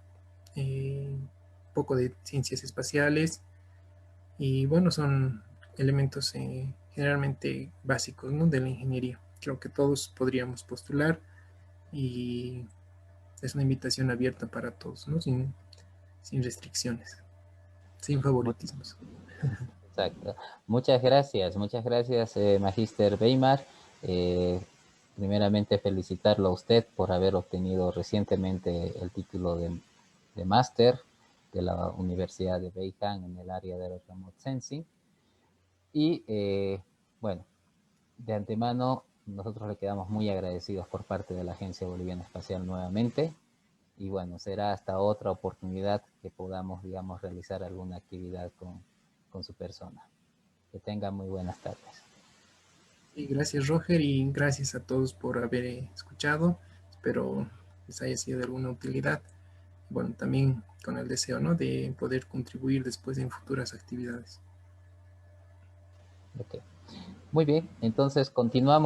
un poco de ciencias espaciales, y bueno, son elementos generalmente básicos, ¿no?, de la ingeniería. Creo que todos podríamos postular y es una invitación abierta para todos, ¿no? Sin restricciones, sin Mu- favoritismos. Exacto. Muchas gracias, Magíster Weimar. Eh, Primeramente felicitarlo a usted por haber obtenido recientemente el título de máster de la Universidad de Beijing en el área de Remote Sensing. Y bueno, de antemano nosotros le quedamos muy agradecidos por parte de la Agencia Boliviana Espacial nuevamente. Y bueno, será hasta otra oportunidad que podamos, digamos, realizar alguna actividad con su persona. Que tenga muy buenas tardes. Y gracias, Roger, y gracias a todos por haber escuchado. Espero les haya sido de alguna utilidad. Bueno, también con el deseo, ¿no?, de poder contribuir después en futuras actividades. Okay. Muy bien, entonces continuamos.